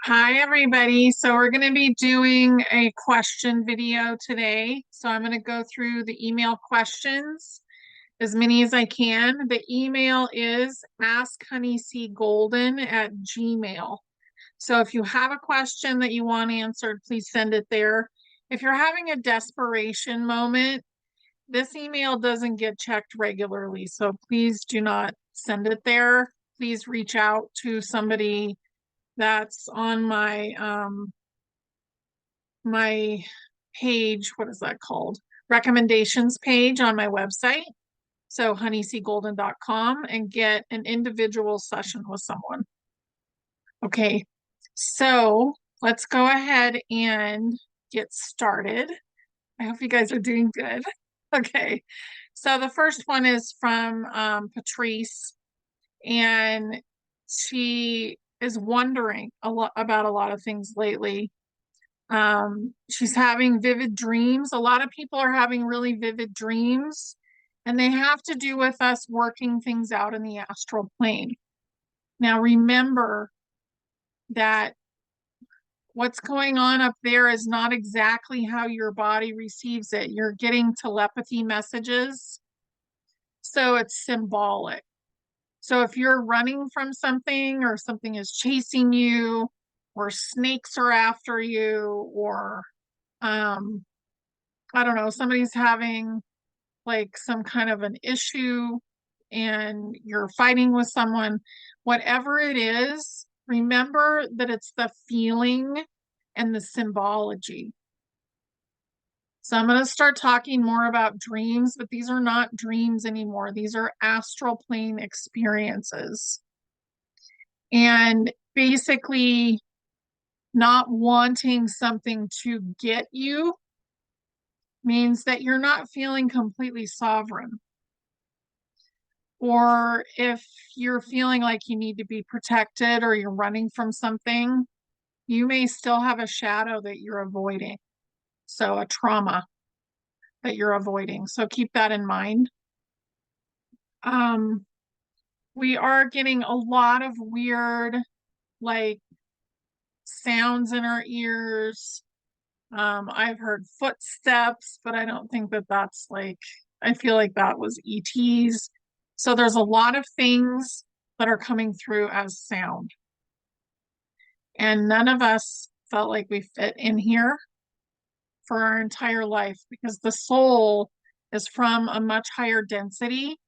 Hi, everybody. So we're going to be doing a question video today. So I'm going to go through the email questions, as many as I can. The email is askhoneycgolden@gmail. So if you have a question that you want answered, please send it there. If you're having a desperation moment, this email doesn't get checked regularly. So please do not send it there. Please reach out to somebody that's on my page. What is that called? Recommendations page on my website. So honeycgolden.com, and get an individual session with someone. Okay, so let's go ahead and get started. I hope you guys are doing good. Okay, so the first one is from Patrice, and she is wondering a lot about a lot of things lately. She's having vivid dreams. A lot of people are having really vivid dreams, and they have to do with us working things out in the astral plane. Now, remember that what's going on up there is not exactly how your body receives it. You're getting telepathy messages, so it's symbolic. So if you're running from something, or something is chasing you, or snakes are after you, or I don't know, somebody's having like some kind of an issue and you're fighting with someone, whatever it is, remember that it's the feeling and the symbology. So I'm going to start talking more about dreams, but these are not dreams anymore. These are astral plane experiences. And basically, not wanting something to get you means that you're not feeling completely sovereign. Or if you're feeling like you need to be protected or you're running from something, you may still have a shadow that you're avoiding. So a trauma that you're avoiding. So keep that in mind. We are getting a lot of weird, like, sounds in our ears. I've heard footsteps, but I don't think that that's like, I feel like that was ETs. So there's a lot of things that are coming through as sound. And none of us felt like we fit in here for our entire life, because the soul is from a much higher density.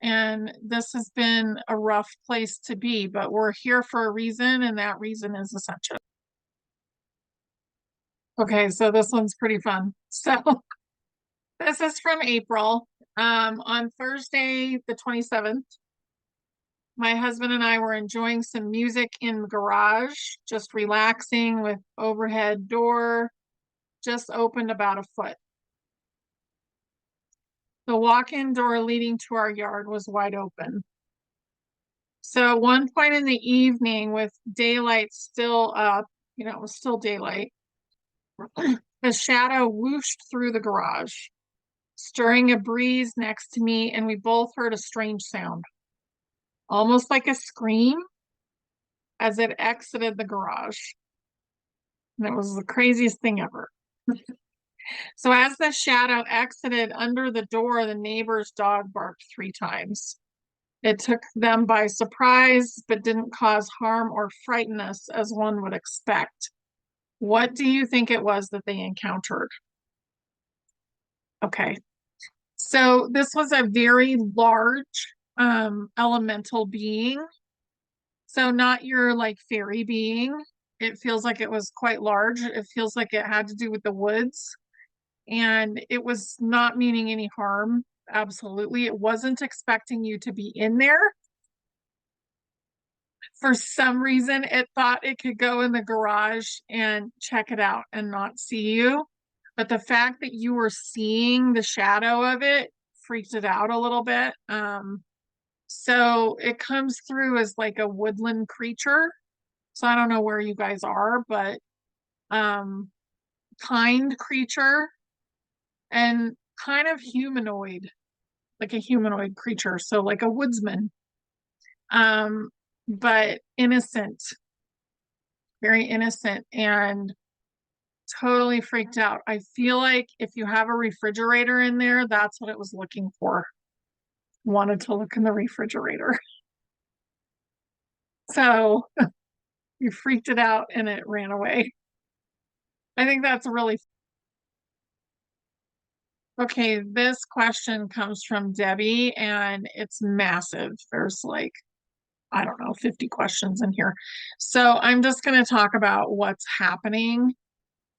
And this has been a rough place to be, but we're here for a reason, and that reason is Ascension. Okay, so this one's pretty fun. So this is from April. On Thursday, the 27th, my husband and I were enjoying some music in the garage, just relaxing with overhead door just opened about a foot. The walk-in door leading to our yard was wide open. So at one point in the evening, with daylight still up, it was still daylight, a shadow whooshed through the garage, stirring a breeze next to me, and we both heard a strange sound, almost like a scream, as it exited the garage. And it was the craziest thing ever. So as the shadow exited under the door, the neighbor's dog barked 3 times. It took them by surprise, but didn't cause harm or frighten us as one would expect. What do you think it was that they encountered? Okay, so this was a very large elemental being. So not your like fairy being. It feels like it was quite large. It feels like it had to do with the woods. And it was not meaning any harm. Absolutely. It wasn't expecting you to be in there. For some reason, it thought it could go in the garage and check it out and not see you. But the fact that you were seeing the shadow of it freaked it out a little bit. So it comes through as like a woodland creature. So I don't know where you guys are, but kind creature and kind of humanoid, like a humanoid creature. So like a woodsman, but innocent. very innocent, and totally freaked out. I feel like if you have a refrigerator in there, that's what it was looking for. Wanted to look in the refrigerator. So you freaked it out and it ran away. I think that's really okay. This question comes from Debbie and it's massive. There's like, I don't know, 50 questions in here. So I'm just going to talk about what's happening.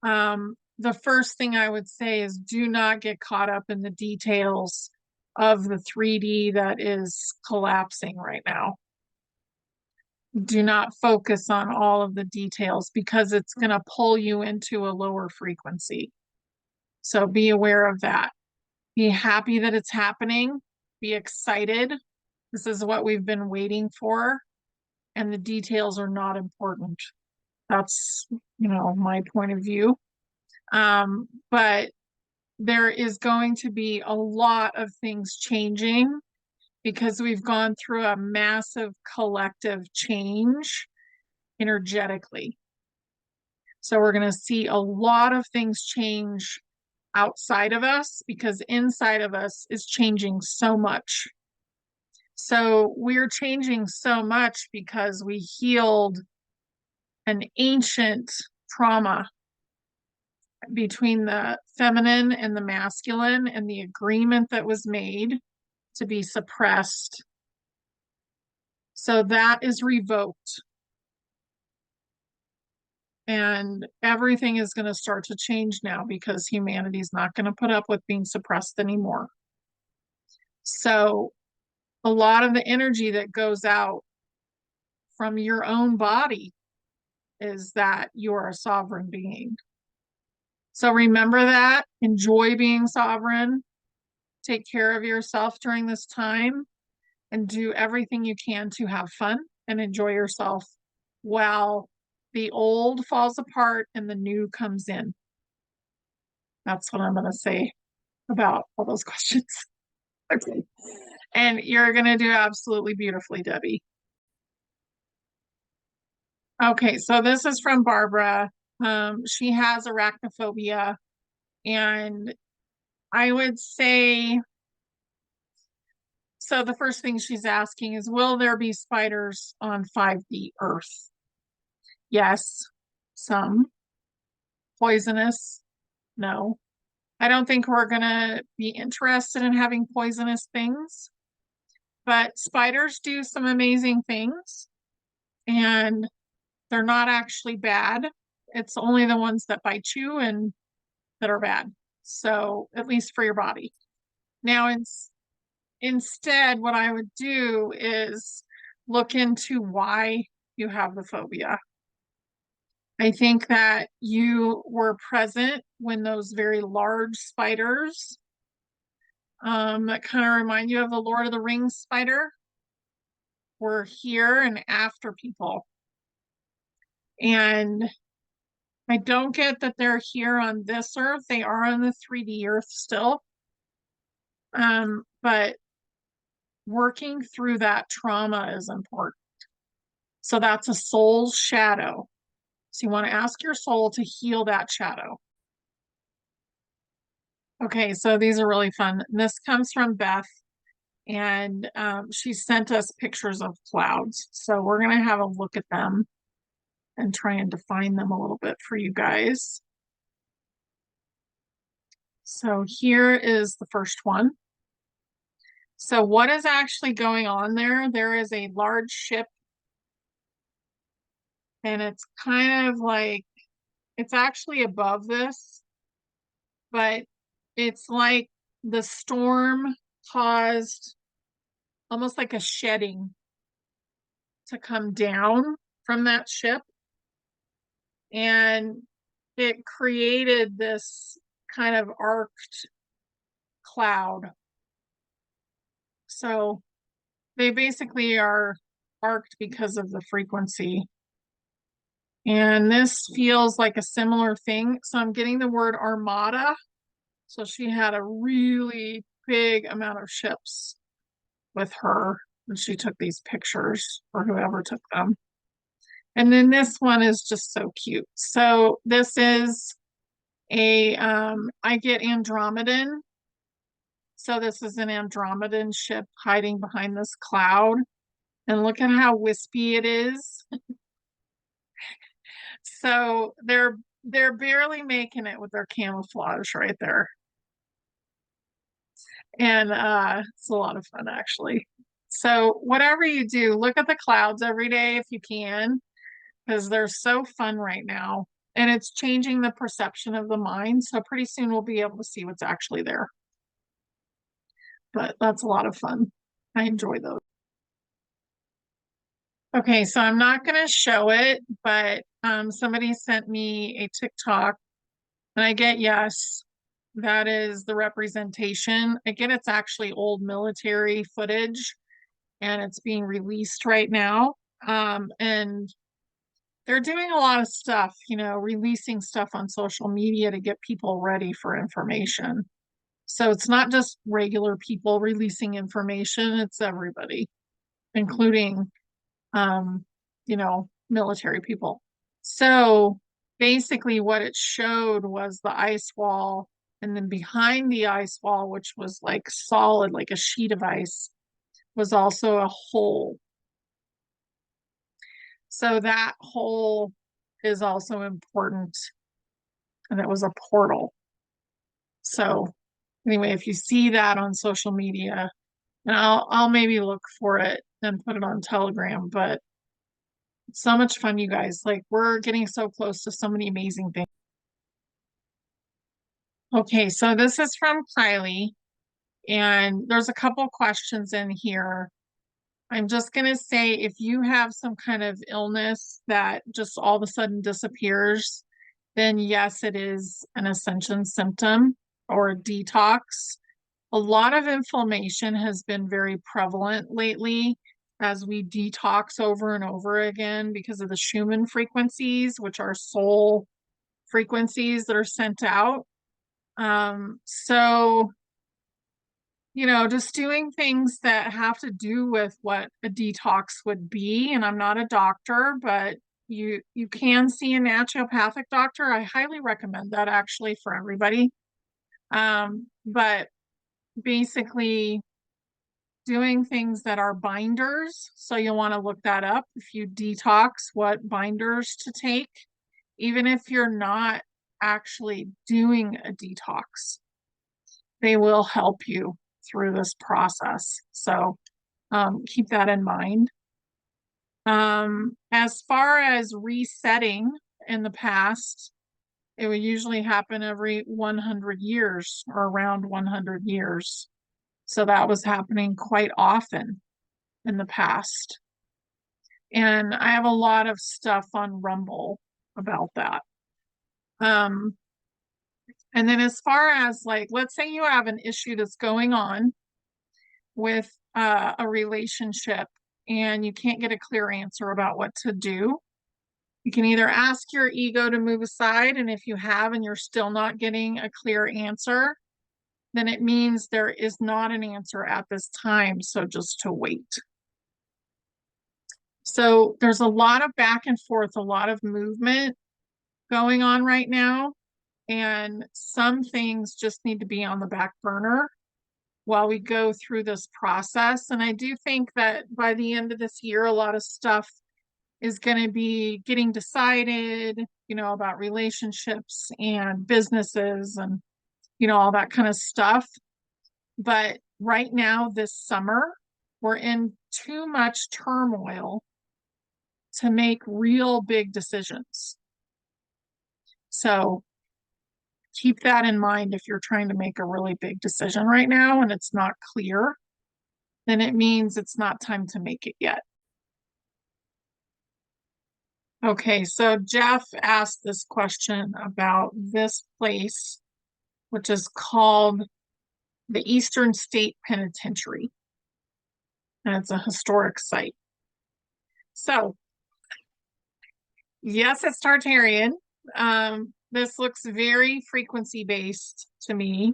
The first thing I would say is do not get caught up in the details of the 3D that is collapsing right now. Do not focus on all of the details because it's going to pull you into a lower frequency. So be aware of that. Be happy that it's happening. Be excited. This is what we've been waiting for. And the details are not important. That's, my point of view. But there is going to be a lot of things changing because we've gone through a massive collective change energetically. So we're going to see a lot of things change outside of us because inside of us is changing so much. So we're changing so much because we healed an ancient trauma between the feminine and the masculine and the agreement that was made to be suppressed. So that is revoked. And everything is going to start to change now because humanity is not going to put up with being suppressed anymore. So a lot of the energy that goes out from your own body is that you're a sovereign being. So remember that, enjoy being sovereign, take care of yourself during this time, and do everything you can to have fun and enjoy yourself while the old falls apart and the new comes in. That's what I'm going to say about all those questions. Okay. And you're going to do absolutely beautifully, Debbie. Okay, so this is from Barbara. She has arachnophobia, and I would say, so the first thing she's asking is, will there be spiders on 5D Earth? Yes, some. Poisonous? No. I don't think we're going to be interested in having poisonous things, but spiders do some amazing things, and they're not actually bad. It's only the ones that bite you and that are bad. So at least for your body. Now, instead, what I would do is look into why you have the phobia. I think that you were present when those very large spiders that kind of remind you of the Lord of the Rings spider were here and after people. And I don't get that they're here on this earth. They are on the 3D earth still. But working through that trauma is important. So that's a soul's shadow. So you want to ask your soul to heal that shadow. Okay, so these are really fun. This comes from Beth, and she sent us pictures of clouds. So we're going to have a look at them and try and define them a little bit for you guys. So here is the first one. So what is actually going on there? There is a large ship, and it's kind of like, it's actually above this, but it's like the storm caused almost like a shedding to come down from that ship. And it created this kind of arced cloud. So they basically are arced because of the frequency. And this feels like a similar thing. So I'm getting the word armada. So she had a really big amount of ships with her when she took these pictures, or whoever took them. And then this one is just so cute. So this is a, I get Andromedan. So this is an Andromedan ship hiding behind this cloud. And look at how wispy it is. So they're barely making it with their camouflage right there. And it's a lot of fun actually. So whatever you do, look at the clouds every day if you can, because they're so fun right now. And it's changing the perception of the mind. So pretty soon we'll be able to see what's actually there. But that's a lot of fun. I enjoy those. Okay, so I'm not going to show it, but somebody sent me a TikTok, and I get, yes, that is the representation. Again, it's actually old military footage, and it's being released right now. And they're doing a lot of stuff, you know, releasing stuff on social media to get people ready for information. So it's not just regular people releasing information, it's everybody, including you know, military people. So basically what it showed was the ice wall, and then behind the ice wall, which was like solid, like a sheet of ice, was also a hole. So that hole is also important, and it was a portal. So anyway, if you see that on social media, and I'll maybe look for it and put it on Telegram, but it's so much fun, you guys. Like we're getting so close to so many amazing things. Okay, so this is from Kylie, and there's a couple questions in here. I'm just going to say if you have some kind of illness that just all of a sudden disappears, then yes, it is an ascension symptom or a detox. A lot of inflammation has been very prevalent lately as we detox over and over again because of the Schumann frequencies, which are soul frequencies that are sent out. So, you know, just doing things that have to do with what a detox would be. And I'm not a doctor, but you can see a naturopathic doctor. I highly recommend that actually for everybody. But basically doing things that are binders. So you'll want to look that up if you detox, what binders to take, even if you're not actually doing a detox. They will help you through this process. So keep that in mind. As far as resetting in the past, it would usually happen every 100 years or around 100 years. So that was happening quite often in the past. And I have a lot of stuff on Rumble about that. And then as far as like, let's say you have an issue that's going on with a relationship and you can't get a clear answer about what to do. You can either ask your ego to move aside, and if you have and you're still not getting a clear answer, then it means there is not an answer at this time, so just to wait. So there's a lot of back and forth, a lot of movement going on right now, and some things just need to be on the back burner while we go through this process. And I do think that by the end of this year, a lot of stuff is going to be getting decided, you know, about relationships and businesses and, you know, all that kind of stuff. But right now, this summer, we're in too much turmoil to make real big decisions. So keep that in mind if you're trying to make a really big decision right now and it's not clear, then it means it's not time to make it yet. Okay, so Jeff asked this question about this place, which is called the Eastern State Penitentiary, and it's a historic site. So, yes, it's Tartarian. This looks very frequency-based to me,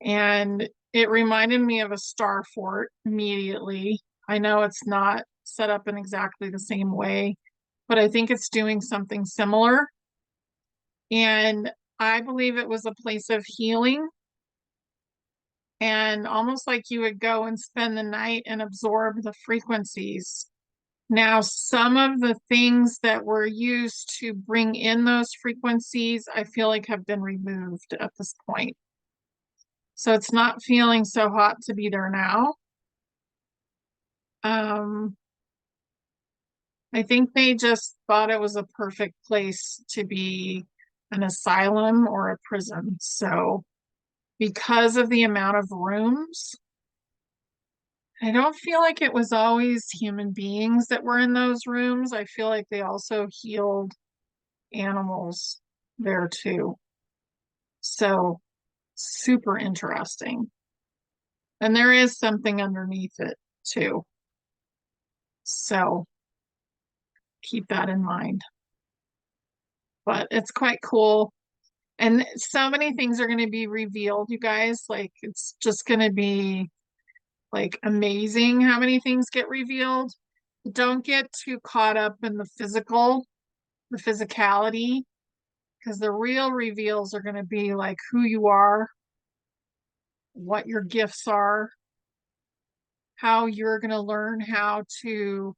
and it reminded me of a star fort immediately. I know it's not set up in exactly the same way, but I think it's doing something similar. And I believe it was a place of healing, and almost like you would go and spend the night and absorb the frequencies. Now, some of the things that were used to bring in those frequencies, I feel like have been removed at this point. So it's not feeling so hot to be there now. I think they just thought it was a perfect place to be an asylum or a prison. So because of the amount of rooms, I don't feel like it was always human beings that were in those rooms. I feel like they also healed animals there too. So super interesting. And there is something underneath it too. So keep that in mind. But it's quite cool. And so many things are going to be revealed, you guys. Like, it's just going to be like amazing how many things get revealed. Don't get too caught up in the physicality, because the real reveals are going to be like who you are, what your gifts are, how you're going to learn how to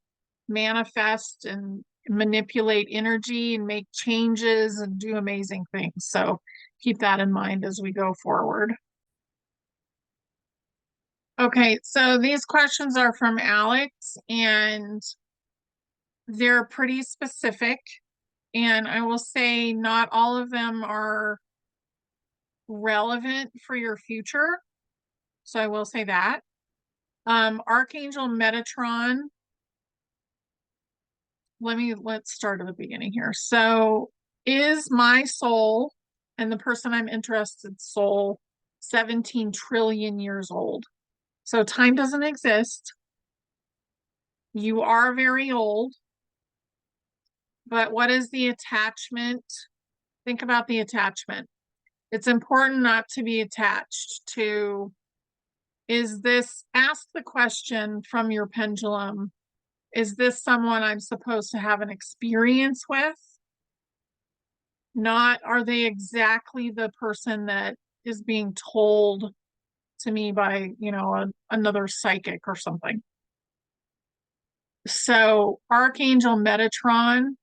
manifest and manipulate energy and make changes and do amazing things. So keep that in mind as we go forward. Okay, so these questions are from Alex, and they're pretty specific. And I will say not all of them are relevant for your future. So I will say that. Archangel Metatron, let's start at the beginning here. So is my soul and the person I'm interested soul 17 trillion years old? So time doesn't exist. You are very old, but what is the attachment? Think about the attachment. It's important not to be attached to, ask the question from your pendulum, is this someone I'm supposed to have an experience with? Not, are they exactly the person that is being told to me by, another psychic or something? So Archangel Metatron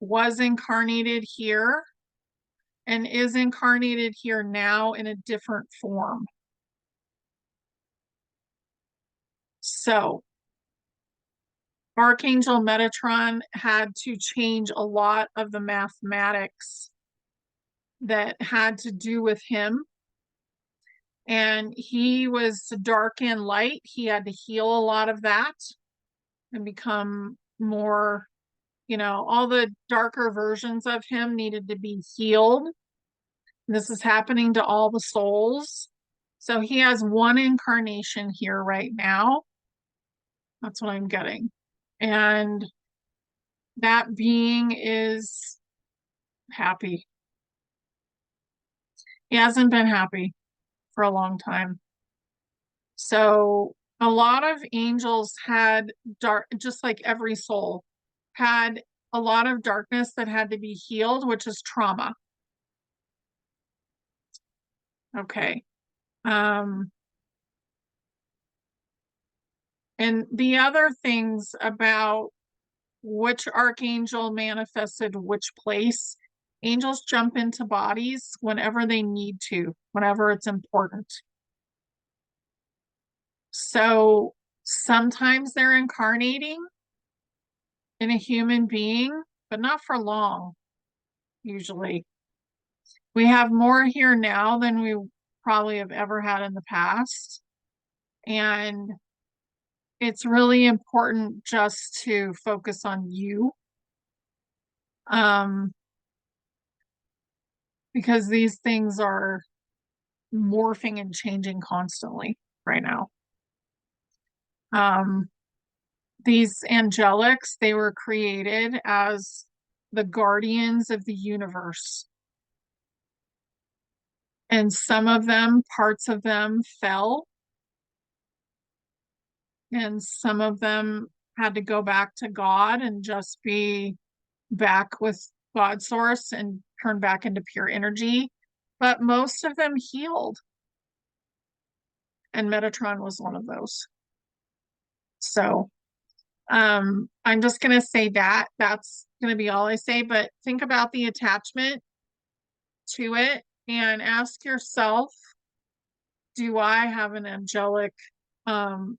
was incarnated here and is incarnated here now in a different form. So Archangel Metatron had to change a lot of the mathematics that had to do with him. And he was dark and light. He had to heal a lot of that and become more, all the darker versions of him needed to be healed. This is happening to all the souls. So he has one incarnation here right now. That's what I'm getting. And that being is happy. He hasn't been happy for a long time. So a lot of angels had dark, just like every soul, had a lot of darkness that had to be healed, which is trauma. Okay. And the other things about which archangel manifested which place, angels jump into bodies whenever they need to, whenever it's important. So sometimes they're incarnating in a human being, but not for long, usually. We have more here now than we probably have ever had in the past. And it's really important just to focus on you. Because these things are morphing and changing constantly right now. These angelics, they were created as the guardians of the universe. And some of them, parts of them fell. And some of them had to go back to God and just be back with God source and turn back into pure energy. But most of them healed. And Metatron was one of those. So I'm just going to say that. That's going to be all I say. But think about the attachment to it and ask yourself, do I have an angelic, like,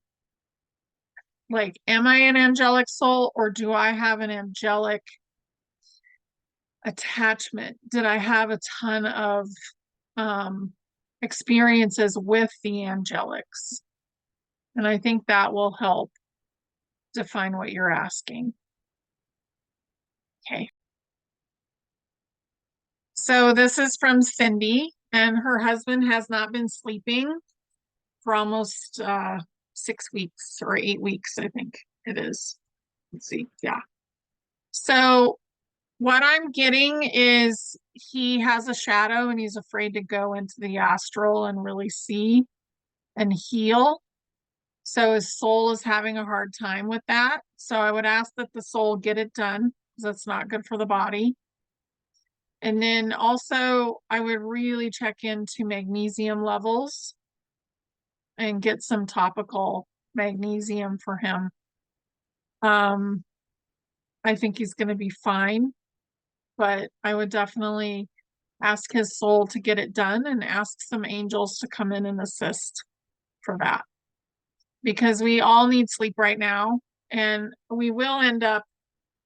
am I an angelic soul, or do I have an angelic attachment? Did I have a ton of experiences with the angelics? And I think that will help define what you're asking. Okay. So this is from Cindy, and her husband has not been sleeping for almost 6 weeks or 8 weeks, I think it is. Let's see. Yeah. So what I'm getting is he has a shadow and he's afraid to go into the astral and really see and heal. So his soul is having a hard time with that. So I would ask that the soul get it done, because that's not good for the body. And then also I would really check into magnesium levels and get some topical magnesium for him. I think he's going to be fine, but I would definitely ask his soul to get it done and ask some angels to come in and assist for that, because we all need sleep right now, and we will end up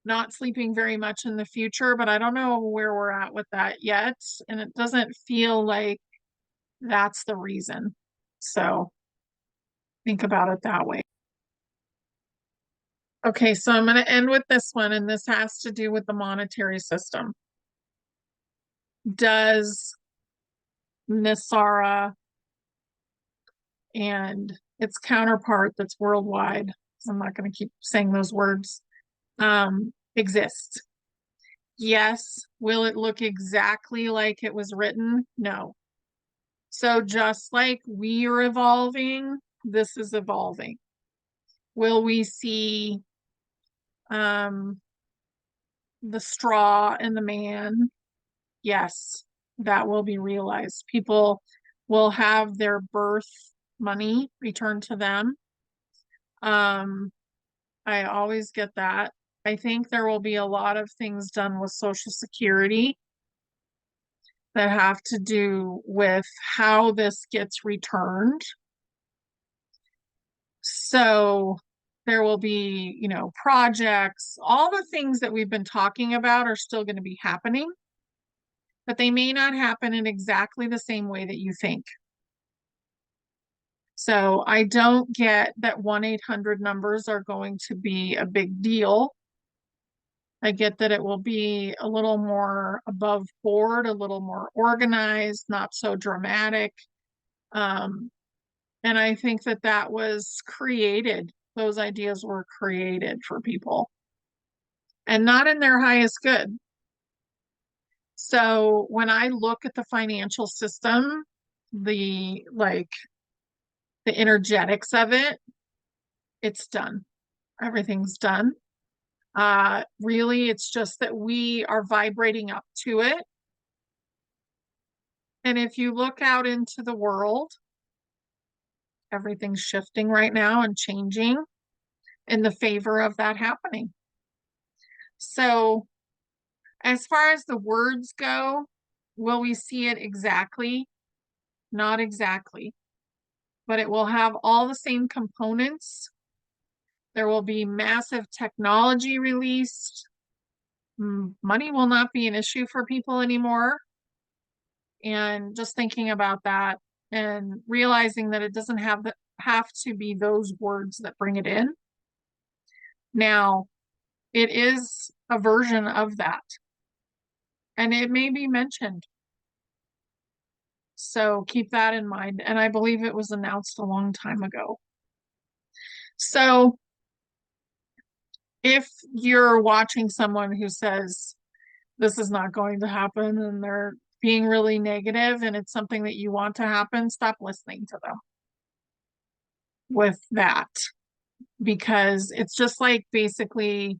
not sleeping very much in the future, but I don't know where we're at with that yet, and it doesn't feel like that's the reason. So think about it that way. Okay, so I'm going to end with this one, and this has to do with the monetary system. Does Nisara and its counterpart that's worldwide, so I'm not going to keep saying those words, exist? Yes. Will it look exactly like it was written? No. So just like we are evolving, this is evolving. Will we see the straw and the man? Yes, that will be realized. People will have their birth money returned to them. I always get that. I think there will be a lot of things done with Social Security that have to do with how this gets returned. So there will be, projects, all the things that we've been talking about are still going to be happening, but they may not happen in exactly the same way that you think. So I don't get that 1-800 numbers are going to be a big deal. I get that it will be a little more above board, a little more organized, not so dramatic. And I think that that was created, those ideas were created for people and not in their highest good. So when I look at the financial system, the energetics of it, it's done. Everything's done. Really, it's just that we are vibrating up to it. And if you look out into the world, everything's shifting right now and changing in the favor of that happening. So as far as the words go, will we see it exactly? Not exactly, but it will have all the same components. There will be massive technology released. Money will not be an issue for people anymore. And just thinking about that and realizing that it doesn't have to be those words that bring it in. Now, it is a version of that, and it may be mentioned. So keep that in mind. And I believe it was announced a long time ago. So if you're watching someone who says this is not going to happen and they're being really negative and it's something that you want to happen, stop listening to them with that. because it's just like basically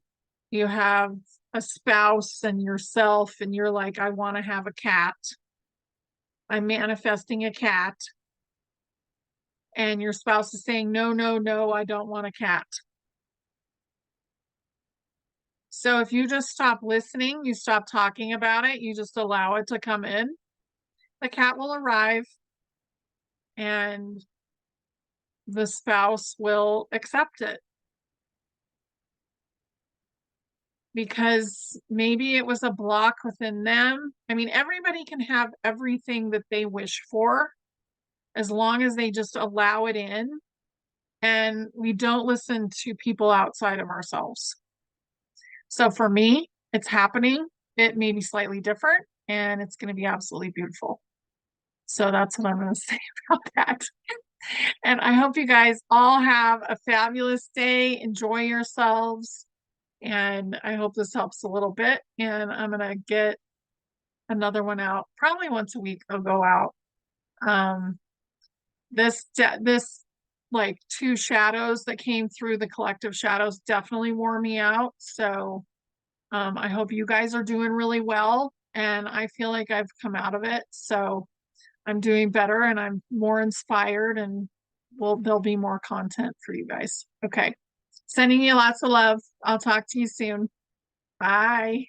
you have a spouse and yourself, and you're like, I want to have a cat. I'm manifesting a cat. And your spouse is saying, no, no, no, I don't want a cat. So if you just stop listening, you stop talking about it, you just allow it to come in, the cat will arrive and the spouse will accept it. Because maybe it was a block within them. I mean, everybody can have everything that they wish for as long as they just allow it in and we don't listen to people outside of ourselves. So for me, it's happening. It may be slightly different and it's going to be absolutely beautiful. So that's what I'm going to say about that. And I hope you guys all have a fabulous day. Enjoy yourselves. And I hope this helps a little bit. And I'm going to get another one out. Probably once a week they'll go out. This like 2 shadows that came through, the collective shadows, definitely wore me out. So I hope you guys are doing really well. And I feel like I've come out of it. So I'm doing better and I'm more inspired, and there'll be more content for you guys. Okay. Sending you lots of love. I'll talk to you soon. Bye.